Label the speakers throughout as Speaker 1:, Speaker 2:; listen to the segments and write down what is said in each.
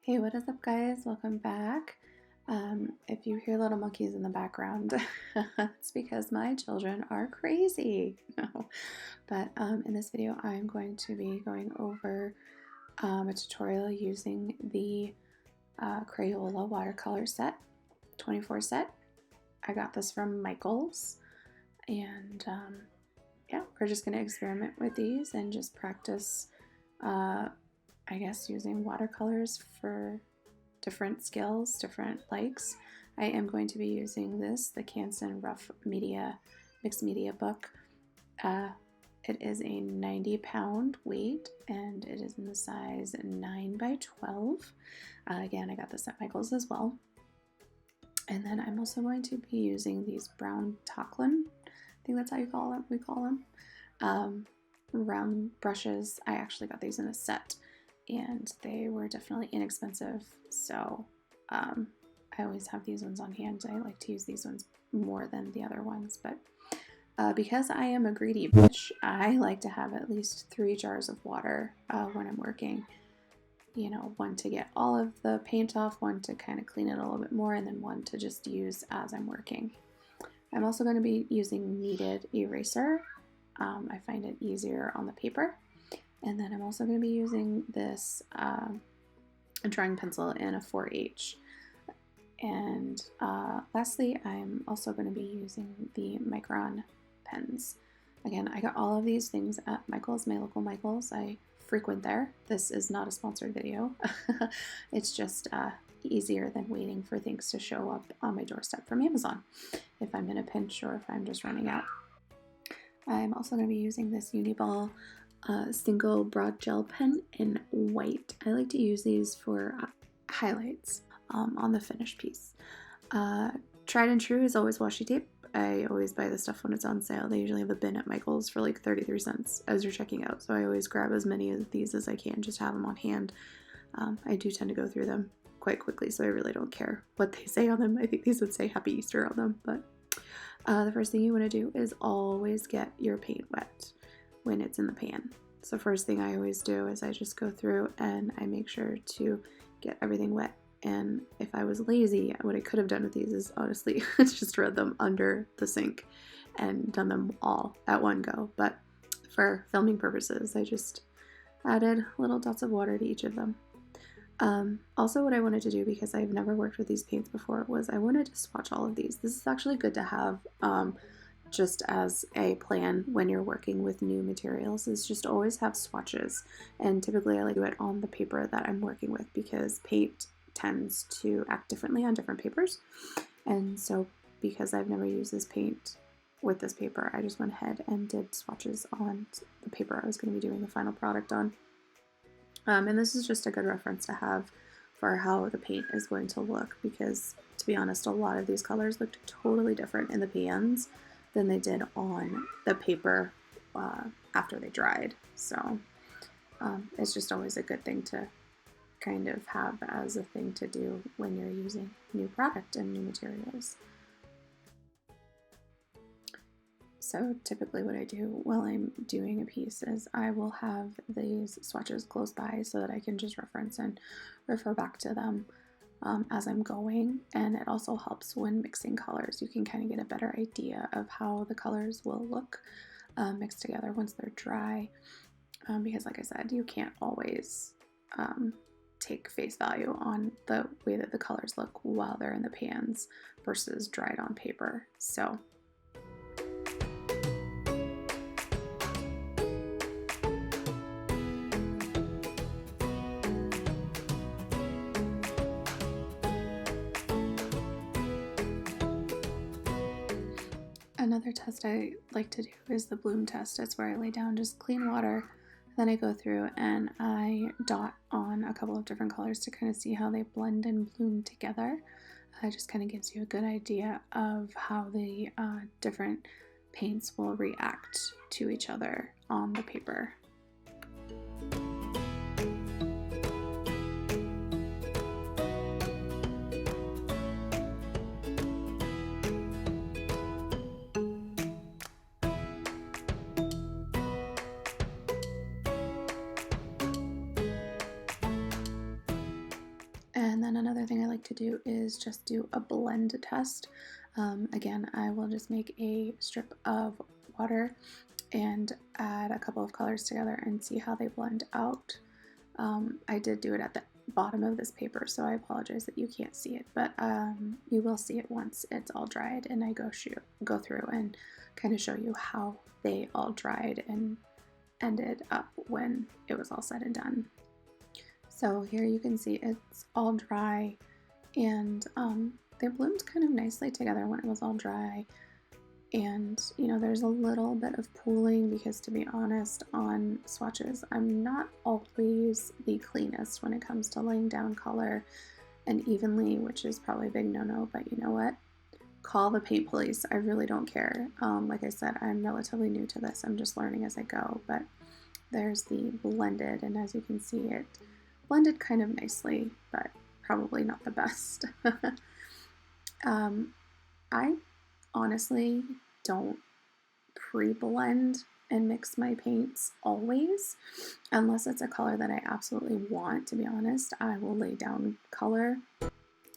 Speaker 1: Hey, what is up, guys? Welcome back. If you hear little monkeys in the background, it's because my children are crazy. No, but in this video, I'm going to be going over a tutorial using the Crayola Watercolor set, 24 set. I got this from Michael's, and yeah, we're just going to experiment with these and just practice I guess using watercolors for different skills, different likes. I am going to be using the Canson Rough Media Mixed Media book. It is a 90-pound weight and it is in the size 9 by 12. Again, I got this at Michael's as well. And then I'm also going to be using these brown Taklon. I think that's how we call them. Round brushes. I actually got these in a set and they were definitely inexpensive, so I always have these ones on hand. I like to use these ones more than the other ones, but because I am a greedy bitch, I like to have at least 3 jars of water when I'm working. You know, one to get all of the paint off, one to kind of clean it a little bit more, and then one to just use as I'm working. I'm also going to be using kneaded eraser. I find it easier on the paper. And then I'm also going to be using this drawing pencil in a 4H. And lastly, I'm also going to be using the Micron pens. Again, I got all of these things at Michael's, my local Michael's. I frequent there. This is not a sponsored video. It's just easier than waiting for things to show up on my doorstep from Amazon if I'm in a pinch or if I'm just running out. I'm also going to be using this Uni-Ball Singo broad gel pen in white. I like to use these for highlights on the finished piece. Tried and true is always washi tape. I always buy this stuff when it's on sale. They usually have a bin at Michael's for like 33 cents as you're checking out, so I always grab as many of these as I can, just have them on hand. I do tend to go through them quite quickly, so I really don't care what they say on them. I think these would say Happy Easter on them, but the first thing you want to do is always get your paint wet when it's in the pan. So first thing I always do is I just go through and I make sure to get everything wet. And if I was lazy, what I could have done with these is honestly just read them under the sink and done them all at one go. But for filming purposes, I just added little dots of water to each of them. Also what I wanted to do, because I've never worked with these paints before, was I wanted to swatch all of these. This is actually good to have just as a plan when you're working with new materials, is just always have swatches. And typically I like to do it on the paper that I'm working with because paint tends to act differently on different papers. And so because I've never used this paint with this paper, I just went ahead and did swatches on the paper I was going to be doing the final product on. And this is just a good reference to have for how the paint is going to look, because to be honest, a lot of these colors looked totally different in the pans than they did on the paper after they dried. So it's just always a good thing to kind of have as a thing to do when you're using new product and new materials. So typically what I do while I'm doing a piece is I will have these swatches close by so that I can just reference and refer back to them as I'm going. And it also helps when mixing colors. You can kind of get a better idea of how the colors will look mixed together once they're dry, because like I said, you can't always take face value on the way that the colors look while they're in the pans versus dried on paper. So another test I like to do is the bloom test. It's where I lay down just clean water, then I go through and I dot on a couple of different colors to kind of see how they blend and bloom together. It just kind of gives you a good idea of how the different paints will react to each other on the paper. another thing I like to do is just do a blend test. Again, I will just make a strip of water and add a couple of colors together and see how they blend out. I did do it at the bottom of this paper, so I apologize that you can't see it, but you will see it once it's all dried and I go through and kind of show you how they all dried and ended up when it was all said and done. So here you can see it's all dry, and they bloomed kind of nicely together when it was all dry. And you know, there's a little bit of pooling because, to be honest, on swatches I'm not always the cleanest when it comes to laying down color and evenly, which is probably a big no-no, but you know what? Call the paint police. I really don't care. Like I said, I'm relatively new to this. I'm just learning as I go, but there's the blended, and as you can see, it blended kind of nicely, but probably not the best. I honestly don't pre-blend and mix my paints always, unless it's a color that I absolutely want. To be honest, I will lay down color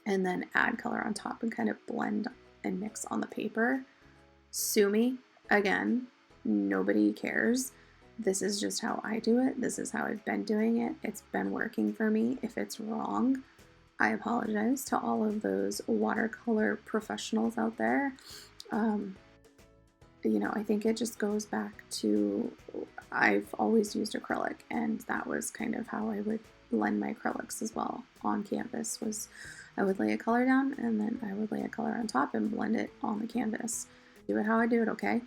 Speaker 1: and then add color on top and kind of blend and mix on the paper. Sue me. Again, nobody cares. This is just how I do it. This is how I've been doing it. It's been working for me. If it's wrong, I apologize to all of those watercolor professionals out there. You know, I think it just goes back to, I've always used acrylic, and that was kind of how I would blend my acrylics as well on canvas. Was I would lay a color down and then I would lay a color on top and blend it on the canvas. Do it how I do it, okay?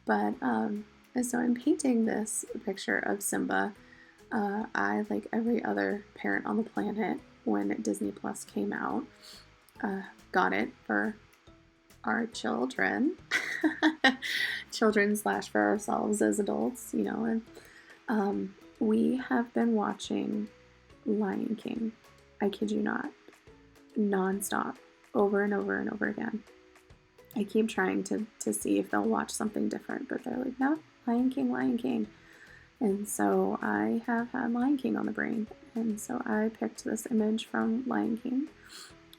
Speaker 1: But so in painting this picture of Simba, I, like every other parent on the planet, when Disney Plus came out, got it for our children, children / for ourselves as adults, you know, and we have been watching Lion King, I kid you not, nonstop, over and over and over again. I keep trying to see if they'll watch something different, but they're like, no, Lion King, Lion King. And so I have had Lion King on the brain, and so I picked this image from Lion King.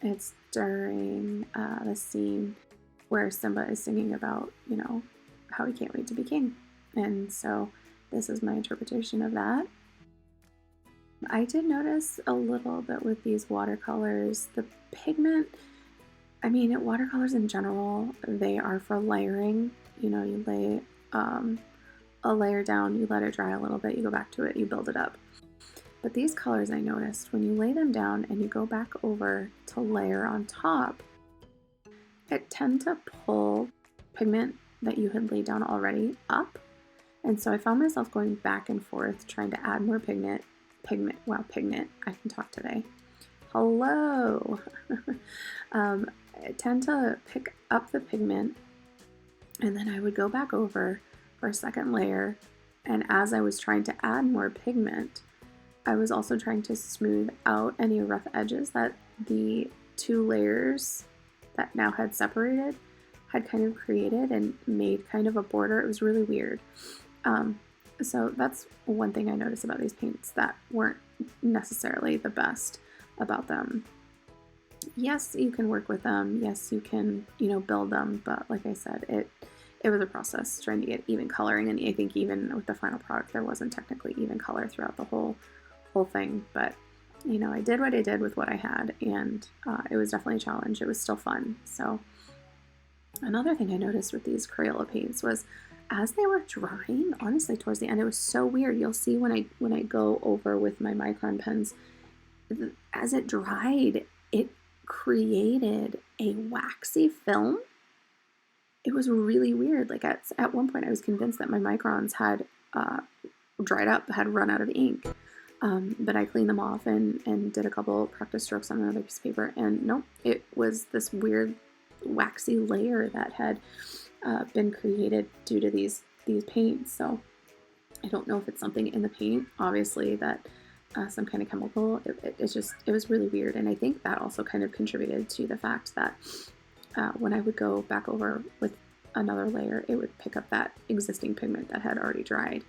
Speaker 1: It's during the scene where Simba is singing about, you know, how he can't wait to be king. And so this is my interpretation of that. I did notice a little bit with these watercolors, the pigment, I mean, watercolors in general, they are for layering. You know, you lay a layer down, you let it dry a little bit, you go back to it, you build it up. But these colors, I noticed, when you lay them down and you go back over to layer on top, it tends to pull pigment that you had laid down already up. And so I found myself going back and forth trying to add more pigment, wow, pigment, I can talk today. Hello! I tend to pick up the pigment, and then I would go back over for a second layer, and as I was trying to add more pigment, I was also trying to smooth out any rough edges that the two layers that now had separated had kind of created and made kind of a border. It was really weird. So that's one thing I noticed about these paints that weren't necessarily the best about them. Yes, you can work with them. Yes, you can, you know, build them. But like I said, it was a process trying to get even coloring. And I think even with the final product, there wasn't technically even color throughout the whole thing. But, you know, I did what I did with what I had, and it was definitely a challenge. It was still fun. So another thing I noticed with these Crayola paints was as they were drying, honestly, towards the end, it was so weird. You'll see when I go over with my Micron pens, as it dried, it created a waxy film. It was really weird. Like at one point I was convinced that my Microns had dried up, had run out of ink. But I cleaned them off and did a couple practice strokes on another piece of paper, and nope, it was this weird waxy layer that had been created due to these paints. So I don't know if it's something in the paint, obviously, that some kind of chemical. It was really weird, and I think that also kind of contributed to the fact that when I would go back over with another layer, it would pick up that existing pigment that had already dried.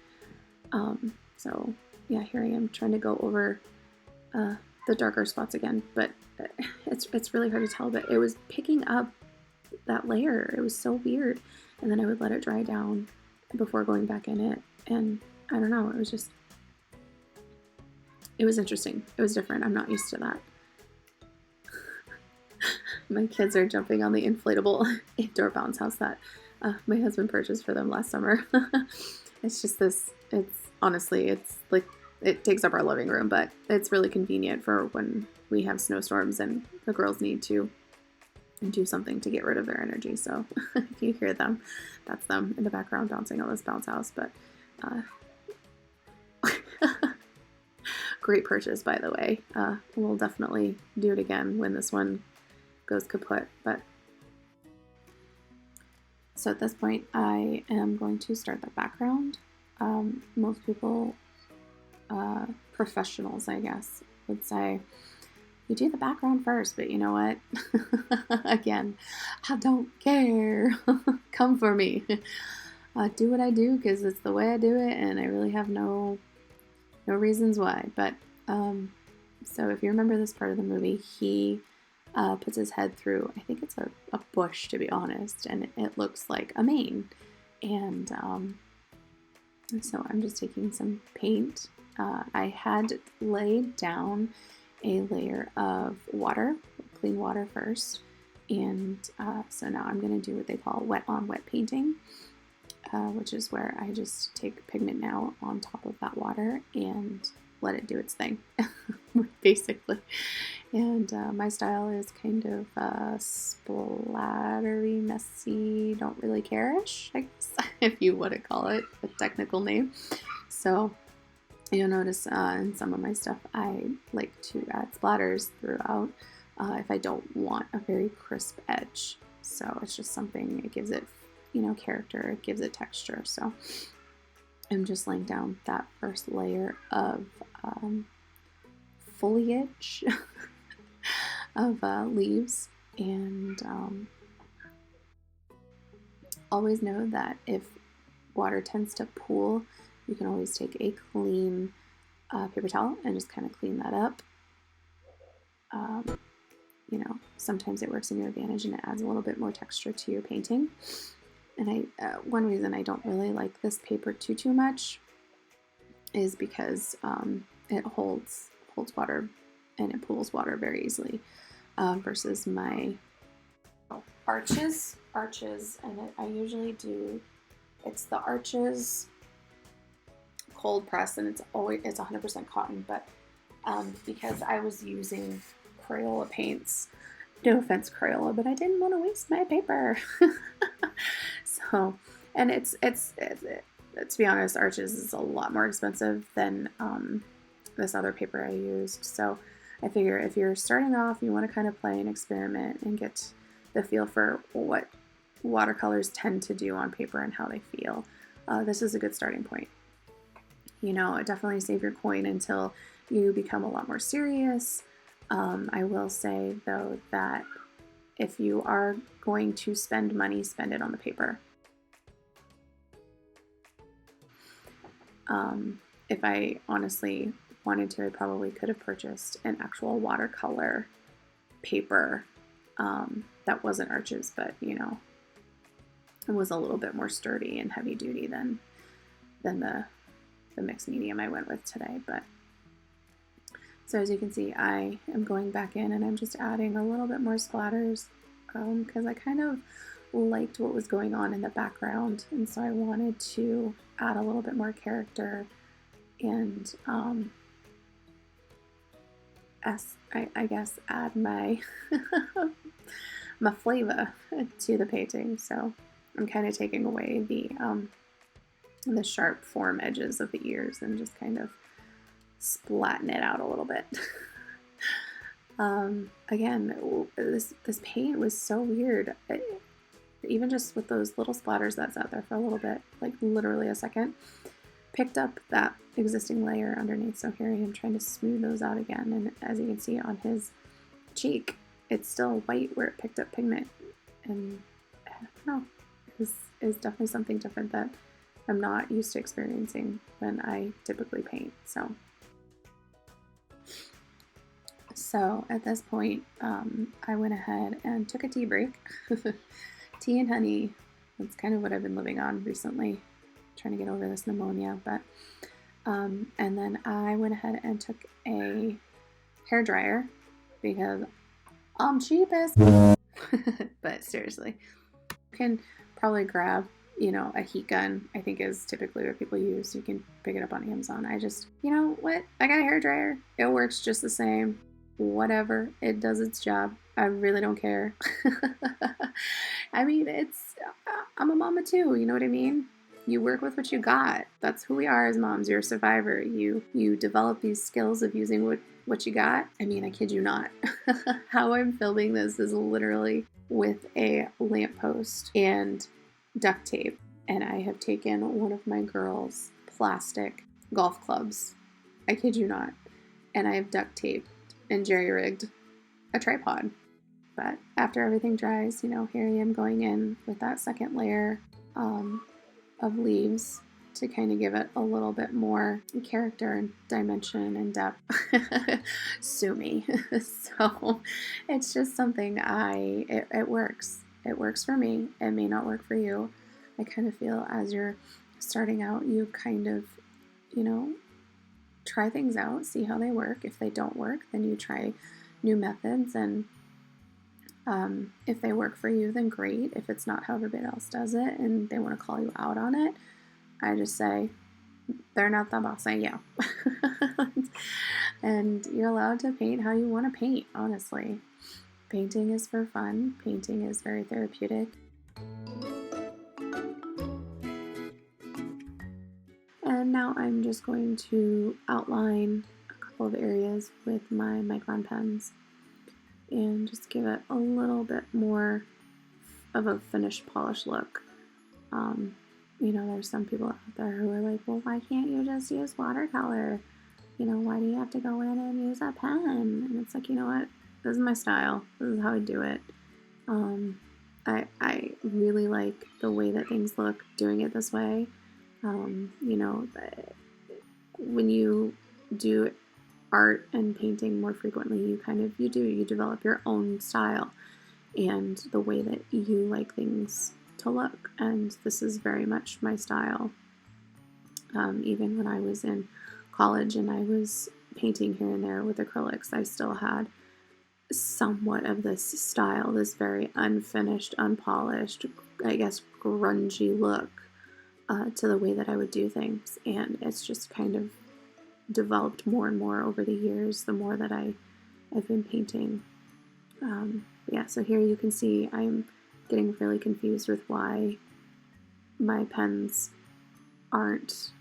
Speaker 1: So yeah, here I am trying to go over the darker spots again, but it's really hard to tell, but it was picking up that layer. It was so weird. And then I would let it dry down before going back in it. And I don't know, it was interesting. It was different. I'm not used to that. My kids are jumping on the inflatable indoor bounce house that my husband purchased for them last summer. It's just this, honestly, it's like, it takes up our living room, but it's really convenient for when we have snowstorms and the girls need to do something to get rid of their energy. So if you hear them, that's them in the background bouncing on this bounce house. But great purchase, by the way. We'll definitely do it again when this one goes kaput. But so at this point, I am going to start the background. Most people, professionals, I guess, would say you do the background first, but you know what? Again, I don't care. Come for me. Do what I do because it's the way I do it, and I really have no reasons why. But so if you remember this part of the movie, he puts his head through, I think it's a bush, to be honest, and it looks like a mane. And so I'm just taking some paint. I had laid down a layer of water, clean water first, and so now I'm going to do what they call wet on wet painting, which is where I just take pigment now on top of that water and let it do its thing, basically. And my style is kind of splattery, messy, don't really care-ish, I guess, if you want to call it a technical name. So you'll notice in some of my stuff I like to add splatters throughout if I don't want a very crisp edge. So it's just something, it gives it, character, it gives it texture. So I'm just laying down that first layer of foliage of leaves, and always know that if water tends to pool, you can always take a clean paper towel and just kind of clean that up. Sometimes it works in your advantage and it adds a little bit more texture to your painting. And one reason I don't really like this paper too much is because it holds water and it pools water very easily, versus my arches, and I usually do, it's the arches cold press, and it's 100% cotton, but because I was using Crayola paints, no offense Crayola, but I didn't want to waste my paper. So, and it's to be honest, arches is a lot more expensive than this other paper I used. So I figure if you're starting off, you want to kind of play and experiment and get the feel for what watercolors tend to do on paper and how they feel. This is a good starting point. Definitely save your coin until you become a lot more serious. I will say, though, that if you are going to spend money, spend it on the paper. If I honestly wanted to, I probably could have purchased an actual watercolor paper that wasn't arches, but it was a little bit more sturdy and heavy duty than the mixed medium I went with today. But so as you can see, I am going back in and I'm just adding a little bit more splatters because I kind of liked what was going on in the background, and so I wanted to add a little bit more character and I guess add my my flavor to the painting. So I'm kind of taking away the sharp form edges of the ears and just kind of splatting it out a little bit. Again, this paint was so weird. Even just with those little splatters that sat there for a little bit, like literally a second, picked up that existing layer underneath. So here I am trying to smooth those out again. And as you can see on his cheek, it's still white where it picked up pigment. And I don't know, it's definitely something different that I'm not used to experiencing when I typically paint. So So at this point, I went ahead and took a tea break. Tea and honey, that's kind of what I've been living on recently, trying to get over this pneumonia. But and then I went ahead and took a hair dryer because I'm cheapest. But seriously, you can probably grab, a heat gun, I think is typically what people use. You can pick it up on Amazon. I just, you know what? I got a hair dryer. It works just the same. Whatever. It does its job. I really don't care. I mean, I'm a mama too. You know what I mean? You work with what you got. That's who we are as moms. You're a survivor. You develop these skills of using what you got. I mean, I kid you not. How I'm filming this is literally with a lamppost and duct tape. And I have taken one of my girls' plastic golf clubs. I kid you not. And I have duct taped and jerry-rigged a tripod. But after everything dries, here I am going in with that second layer of leaves to kind of give it a little bit more character and dimension and depth. Sue me. So it's just something it works. It works for me. It may not work for you. I kind of feel as you're starting out, you kind of, try things out, see how they work. If they don't work, then you try new methods, and if they work for you, then great. If it's not how everybody else does it and they want to call you out on it, I just say, they're not the boss, I am. And you're allowed to paint how you want to paint, honestly. Painting is for fun. Painting is very therapeutic. And now I'm just going to outline a couple of areas with my Micron pens and just give it a little bit more of a finished polish look. There's some people out there who are like, well, why can't you just use watercolor? Why do you have to go in and use a pen? And it's like, you know what? This is my style. This is how I do it. I really like the way that things look doing it this way. When you do art and painting more frequently, you develop your own style and the way that you like things to look. And this is very much my style. Even when I was in college and I was painting here and there with acrylics, I still had somewhat of this style, this very unfinished, unpolished, I guess grungy look to the way that I would do things. And it's just kind of developed more and more over the years, the more that I've been painting. So here you can see I'm getting really confused with why my pens aren't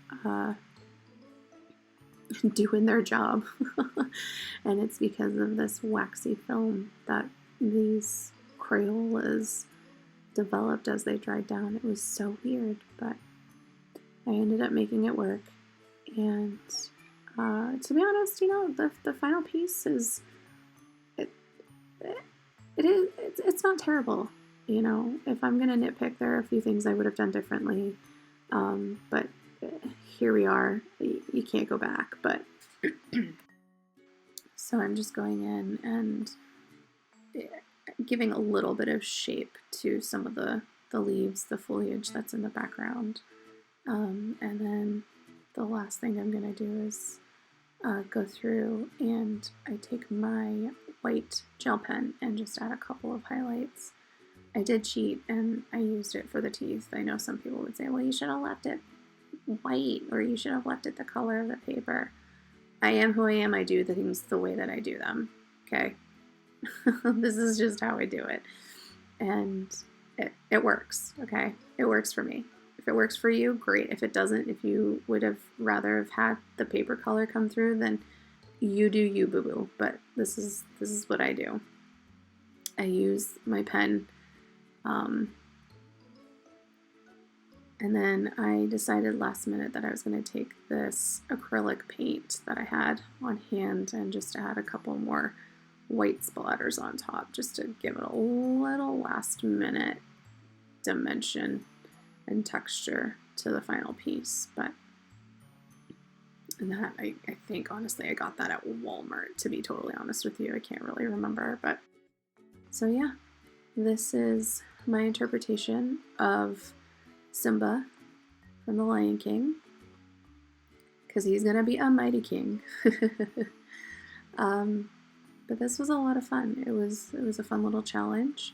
Speaker 1: doing their job. And it's because of this waxy film that these Crayolas developed as they dried down. It was so weird, but I ended up making it work. And to be honest, the final piece is it's not terrible. If I'm gonna nitpick, there are a few things I would have done differently, but here we are. You can't go back. But so I'm just going in and giving a little bit of shape to some of the leaves, the foliage that's in the background, and then the last thing I'm gonna do is go through and I take my white gel pen and just add a couple of highlights. I did cheat and I used it for the teeth. I know some people would say, well, you should have left it white or you should have left it the color of the paper. I am who I am. I do the things the way that I do them. Okay. This is just how I do it. And it works. Okay. It works for me. If it works for you, great. If it doesn't, if you would have rather have had the paper color come through, then you do you, boo-boo. But this is what I do. I use my pen, and then I decided last minute that I was going to take this acrylic paint that I had on hand and just add a couple more white splatters on top just to give it a little last minute dimension and texture to the final piece. But And that, I think, honestly, I got that at Walmart, to be totally honest with you. I can't really remember, but so yeah, this is my interpretation of Simba from The Lion King, because he's gonna be a mighty king. But this was a lot of fun. It was a fun little challenge,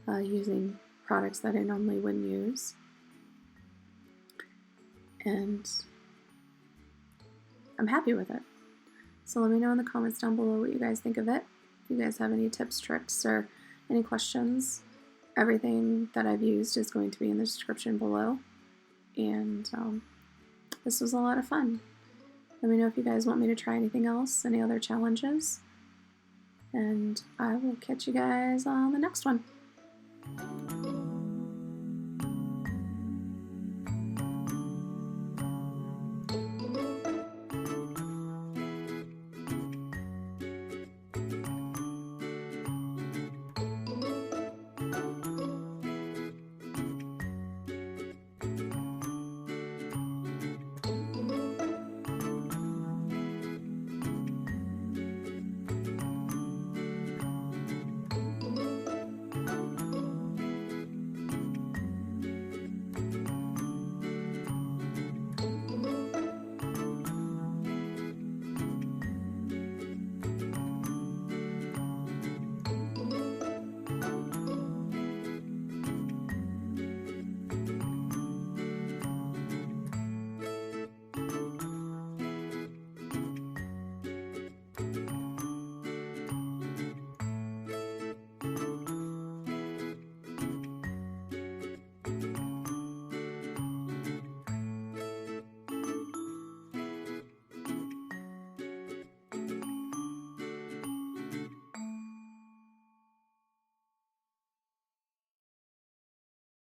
Speaker 1: using products that I normally wouldn't use, and I'm happy with it. So let me know in the comments down below what you guys think of it. If you guys have any tips, tricks, or any questions, everything that I've used is going to be in the description below. And this was a lot of fun. Let me know if you guys want me to try anything else, any other challenges, and I will catch you guys on the next one.